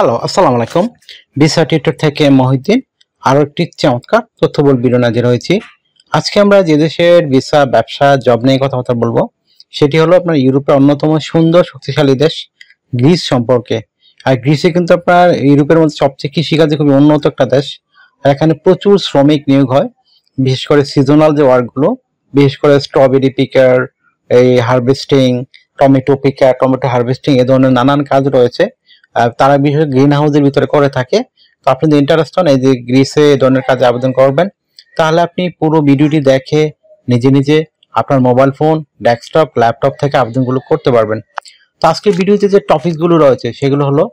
Hello, আসসালামু আলাইকুম। Visa tutor থেকে মহিউদ্দিন আরো একটি চমৎকার তথ্যবহুল ভিডিও হাজির হয়েছি। আজকে আমরা যে দেশের ভিসা, ব্যবসা, জব নিয়ে কথাবার্তা বলবো সেটি হলো আপনার ইউরোপের অন্যতম সুন্দর শক্তিশালী দেশ গ্রিস সম্পর্কে। আর গ্রিসে কিন্তু আপনার ইউরোপের মধ্যে সবচেয়ে কৃষিকাজে খুবই উন্নত একটা দেশ। আর এখানে প্রচুর শ্রমিক নিয়োগ হয়, বিশেষ করে সিজনাল যে ওয়ার্কগুলো, বিশেষ করে স্ট্রবেরি পিকার, এই harvesting, tomato picker, tomato harvesting, এ ধরনের নানান কাজ রয়েছে। তারা বিশেষ গ্রিন হাউসের ভিতরে করে থাকে। তো আপনি যদি ইন্টারেস্ট হন এই যে গ্রিসে এই ধরনের কাজে আবেদন করবেন, তাহলে আপনি পুরো ভিডিওটি দেখে নিজে নিজে আপনার মোবাইল ফোন, ডেস্কটপ, ল্যাপটপ থেকে আবেদনগুলো করতে পারবেন। তো আজকের ভিডিওতে যে টপিকগুলো রয়েছে সেগুলো হলো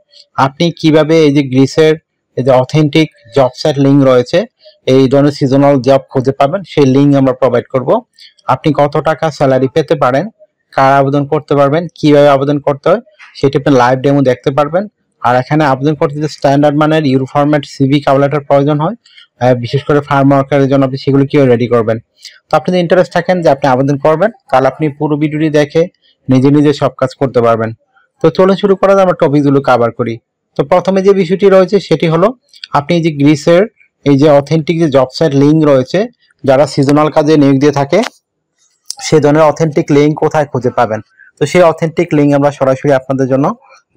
আপনি কিভাবে এই যে গ্রিসের এই যে অথেন্টিক জব সাইট লিঙ্ক রয়েছে, এই ধরনের সিজনাল জব খুঁজে পাবেন, সেই লিঙ্ক আমরা প্রোভাইড করব। আপনি কত টাকা স্যালারি পেতে পারেন, কার আবেদন করতে পারবেন, কিভাবে আবেদন করতে হয় সেটি আপনি লাইভ ডেমো দেখতে পারবেন। আর এখানে আবেদন করতে যে স্ট্যান্ডার্ড মানের euro format CV cover letter প্রয়োজন হয়, বিশেষ করে ফার্ম ওয়ার্কারের জন্য আপনি সেগুলো কিভাবে রেডি করবেন। তো আপনি যদি ইন্টারেস্ট থাকেন যে আপনি আবেদন করবেন, তাহলে আপনি পুরো ভিডিওটি দেখে নিজে নিজে সব কাজ করতে পারবেন। তো চলুন শুরু করা যাক, আমরা টপিকগুলো কভার করি। তো প্রথমে যে বিষয়টি রয়েছে সেটি হলো আপনি এই যে গ্রিসের এই যে অথেন্টিক যে জব সাইট লিঙ্ক রয়েছে, যারা সিজনাল কাজে নিয়োগ দিয়ে থাকে সেই ধরনের অথেন্টিক লিঙ্ক কোথায় খুঁজে পাবেন। তো সেই অথেন্টিক লিঙ্ক আমরা সরাসরি আপনাদের জন্য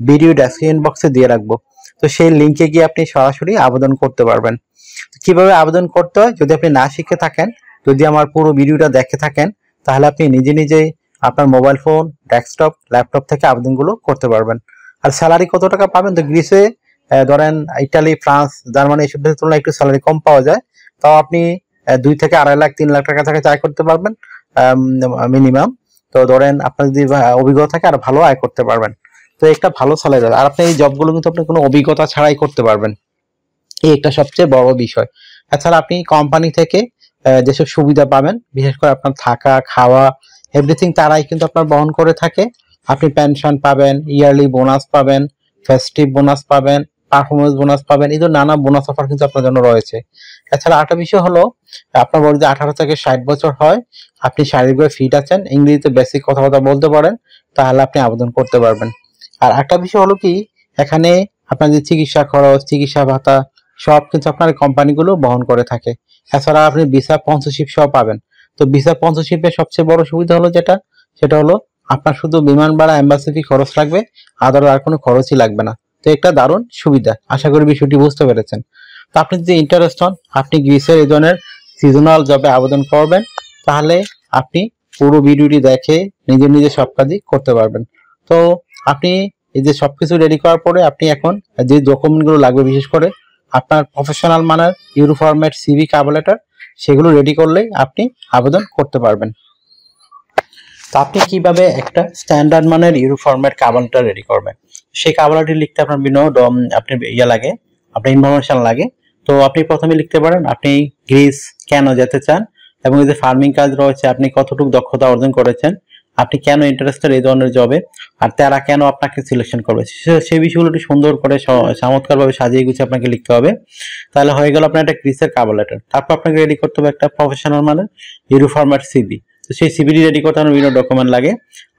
ভিডিও ডেসক্রিপশন বক্সে দিয়ে রাখবো। তো সেই লিঙ্কে গিয়ে আপনি সরাসরি আবেদন করতে পারবেন। কিভাবে আবেদন করতে হয় যদি আপনি না শিখে থাকেন, যদি আমার পুরো ভিডিওটা দেখে থাকেন, তাহলে আপনি নিজে নিজেই আপনার মোবাইল ফোন, ডেস্কটপ, ল্যাপটপ থেকে আবেদনগুলো করতে পারবেন। আর স্যালারি কত টাকা পাবেন, তো গ্রিসে ধরেন ইটালি, ফ্রান্স, জার্মানি এসব দেশের তুলনায় একটু স্যালারি কম পাওয়া যায়। তাও আপনি 2 থেকে 2.5 লাখ 3 লাখ টাকা থেকে আয় করতে পারবেন মিনিমাম। তো ধরেন আপনার যদি অভিজ্ঞতা থাকে আর ভালো আয় করতে পারবেন। তো একটা ভালো স্যালারি, আর আপনি এই জবগুলো কিন্তু আপনি কোনো অভিজ্ঞতা ছাড়াই করতে পারবেন, এই একটা সবচেয়ে বড় বিষয়। এছাড়া আপনি কোম্পানি থেকে যেসব সুবিধা পাবেন, বিশেষ করে আপনার থাকা, খাওয়া, এভরিথিং তারাই কিন্তু আপনার বহন করে থাকে। আপনি পেনশন পাবেন, ইয়ারলি বোনাস পাবেন, ফেস্টিভ বোনাস পাবেন, পারফরমেন্স বোনাস পাবেন, এই ধরনের নানা বোনাস অফার কিন্তু আপনার জন্য রয়েছে। এছাড়া আরেকটা বিষয় হলো আপনার বয়স যদি 18 থেকে 60 বছর হয়, আপনি শারীরিকভাবে ফিট আছেন, ইংরেজিতে বেসিক কথাবার্তা বলতে পারেন, তাহলে আপনি আবেদন করতে পারবেন। আর একটা বিষয় হলো কি, এখানে আপনার যে চিকিৎসা খরচ, চিকিৎসা ভাতা সব কিছু আপনার কোম্পানিগুলো বহন করে থাকে। এছাড়া আপনি ভিসা স্পন্সরশিপ সহ পাবেন। তো ভিসা স্পন্সরশিপের সবচেয়ে বড় সুবিধা হলো সেটা হলো আপনার শুধু বিমান ভাড়া, এম্বাসি ফি খরচ লাগবে, আদার আর কোনো খরচই লাগবে না। তো একটা দারুণ সুবিধা, আশা করি বিষয়টি বুঝতে পেরেছেন। তো আপনি যদি ইন্টারেস্ট হন, আপনি গ্রিসের এই ধরনের সিজনাল জবে আবেদন করবেন, তাহলে আপনি পুরো ভিডিওটি দেখে নিজে নিজে সব কাজই করতে পারবেন। তো আপনি এই যে সবকিছু রেডি করার পরে আপনি এখন যে ডকুমেন্টগুলো লাগবে, বিশেষ করে আপনার প্রফেশনাল মানের euro format CV cover letter, সেগুলো রেডি করলেই আপনি আবেদন করতে পারবেন। তো আপনি কিভাবে একটা স্ট্যান্ডার্ড মানের euro format cover letter ready করবেন, সেই কভার লেটার লিখতে আপনার বিভিন্ন আপনি লাগে, আপনার ইনফরমেশন লাগে। তো আপনি প্রথমে লিখতে পারেন আপনি গ্রিস কেন যেতে চান, এবং এই যে ফার্মিং কাজ রয়েছে আপনি কতটুকু দক্ষতা অর্জন করেছেন, আপনি কেন ইন্টারেস্টেড এই ধরনের জবে, আর তারা কেন আপনাকে সিলেকশন করবে, সেই বিষয়গুলো একটু সুন্দর করে চমৎকারভাবে সাজিয়ে গুছিয়ে আপনাকে লিখতে হবে। তাহলে হয়ে গেল আপনার একটা গ্রিসের কভার লেটার। তারপর আপনাকে রেডি করতে হবে একটা প্রফেশনাল মানে ইউরো ফরম্যাট সিভি। তো সেই সিভিটি রেডি করতে আপনার বিভিন্ন ডকুমেন্ট লাগে,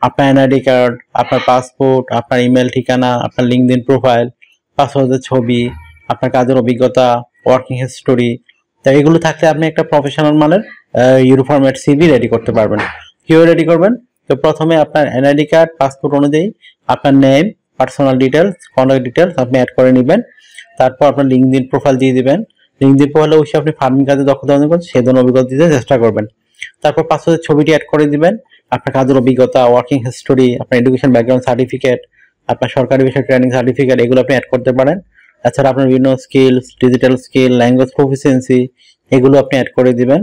আপনার এনআইডি কার্ড, আপনার পাসপোর্ট, আপনার ইমেল ঠিকানা, আপনার লিঙ্কডইন প্রোফাইল, পাসপোর্টের ছবি, আপনার কাজের অভিজ্ঞতা, ওয়ার্কিং হিস্টোরি। তো এগুলো থাকলে আপনি একটা প্রফেশনাল মানের ইউরো ফরম্যাট সিভি রেডি করতে পারবেন। কিভাবে রেডি করবেন, তো প্রথমে আপনার এনআইডি কার্ড, পাসপোর্ট অনুযায়ী আপনার name, personal details, contact details আপনি অ্যাড করে নেবেন। তারপর আপনার লিঙ্কডইন প্রোফাইল দিয়ে দিবেন। লিঙ্কডইন প্রোফাইলে অবশ্যই আপনি ফার্মিং কাজে দক্ষতা অর্জন করছেন সেই ধরনের অভিজ্ঞতা দিতে চেষ্টা করবেন। তারপর পাসপোর্টের ছবিটি অ্যাড করে দিবেন, আপনার কাজের অভিজ্ঞতা, ওয়ার্কিং হিস্টোরি, আপনার এডুকেশন ব্যাকগ্রাউন্ড সার্টিফিকেট, আপনার সরকারি বিষয় ট্রেনিং সার্টিফিকেট, এগুলো আপনি অ্যাড করতে পারেন। তাছাড়া আপনার বিভিন্ন skills, digital skill, language proficiency, এগুলো আপনি অ্যাড করে দিবেন।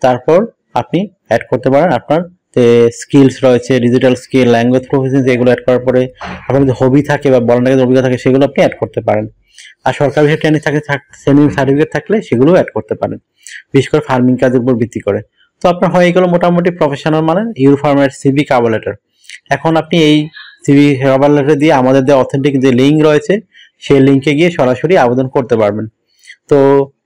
তারপর আপনি অ্যাড করতে পারেন আপনার যে স্কিলস রয়েছে, ডিজিটাল স্কিল, ল্যাঙ্গুয়েজ প্রফিসিয়েন্সি, এগুলো অ্যাড করার পরে আপনার যদি হবি থাকে বা বলার অভিজ্ঞতা থাকে সেগুলো আপনি অ্যাড করতে পারেন। আর সরকারি বিষয় ট্রেনিং ট্রেনিং সার্টিফিকেট থাকলে সেগুলোও অ্যাড করতে পারেন, বিশেষ করে ফার্মিং কাজের উপর ভিত্তি করে। তো আপনার হয়ে গেল মোটামুটি প্রফেশনাল মানে euro format CV cover letter. এখন আপনি এই সিভি কভার লেটার দিয়ে আমাদের যে অথেন্টিক যে লিঙ্ক রয়েছে সেই লিঙ্কে গিয়ে সরাসরি আবেদন করতে পারবেন। তো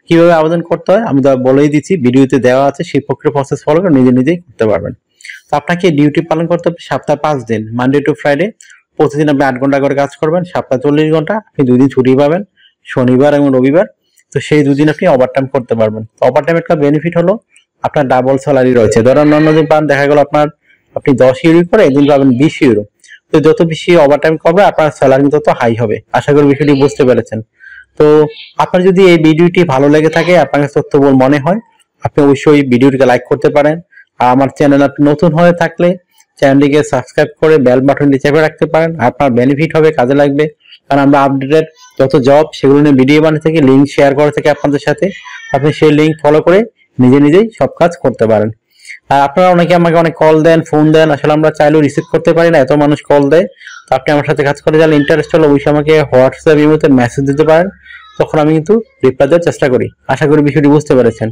কিভাবে আবেদন করতে হয় আমি বলেই দিচ্ছি, ভিডিওতে দেওয়া আছে, সেই প্রক্রিয়া প্রসেস ফলো করে নিজে নিজেই করতে পারবেন। তো আপনাকে ডিউটি পালন করতে হবে সপ্তাহে 5 দিন, মানডে টু ফ্রাইডে প্রতিদিন আপনি 8 ঘন্টা করে কাজ করবেন, সপ্তাহে 40 ঘন্টা, আপনি 2 দিন ছুটি পাবেন, শনিবার এবং রবিবার। তো সেই 2 দিন আপনি ওভারটাইম করতে পারবেন। ওভারটাইম একটা বেনিফিট হলো আপনার ডাবল স্যালারি রয়েছে। ধরেন অন্যদিন পান দেখা গেল আপনি 10 ইউরো করে, একদিন পাবেন 20 ইউরো। তো যত বেশি ওভারটাইম করবে আপনার স্যালারি তত হাই হবে। আশা করি বিষয়টি বুঝতে পেরেছেন। তো আপনার যদি এই ভিডিওটি ভালো লেগে থাকে, আপনার কাছে তথ্যবহুল মনে হয়, আপনি অবশ্যই ভিডিওটিকে লাইক করতে পারেন। আর আমার চ্যানেল আপনি নতুন হয়ে থাকলে চ্যানেলটিকে সাবস্ক্রাইব করে বেল বাটনটি চেপে রাখতে পারেন। আপনার বেনিফিট হবে, কাজে লাগবে। কারণ আমরা আপডেটেড যত জব সেগুলো নিয়ে ভিডিও বানিয়ে থাকি, লিঙ্ক শেয়ার করে থাকি আপনাদের সাথে। আপনি সেই লিঙ্ক ফলো করে নিজেই সব কাজ করতে পারেন। আর আপনারা অনেকে আমাকে অনেক কল দেন, ফোন দেন, আসলে আমরা চাইলেও রিসিভ করতে পারি না, এত মানুষ কল দেয়। তো আপনি আমার সাথে কাজ করে যারা ইন্টারেস্ট হলে অবশ্যই আমাকে হোয়াটসঅ্যাপ ইমোতে মেসেজ দিতে পারেন, তখন আমি কিন্তু রিপ্লাই দেওয়ার চেষ্টা করি। আশা করি বিষয়টি বুঝতে পেরেছেন।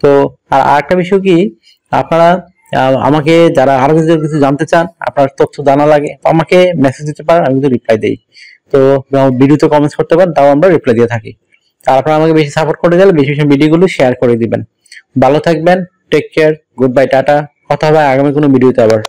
তো আর আরেকটা বিষয় কি, আপনারা আমাকে যারা আরো কিছু জানতে চান, আপনার তথ্য জানা লাগে, আমাকে মেসেজ দিতে পারেন, আমি কিন্তু রিপ্লাই দিই। তো ভিডিওতে কমেন্টস করতে পারেন, তাও আমরা রিপ্লাই দিয়ে থাকি। আর আপনারা আমাকে বেশি সাপোর্ট করতে গেলে বেশি বেশি ভিডিওগুলো শেয়ার করে দিবেন। ভালো থাকবেন, take care, goodbye, tata. কথা হবে আগামী কোনো ভিডিওতে আবার।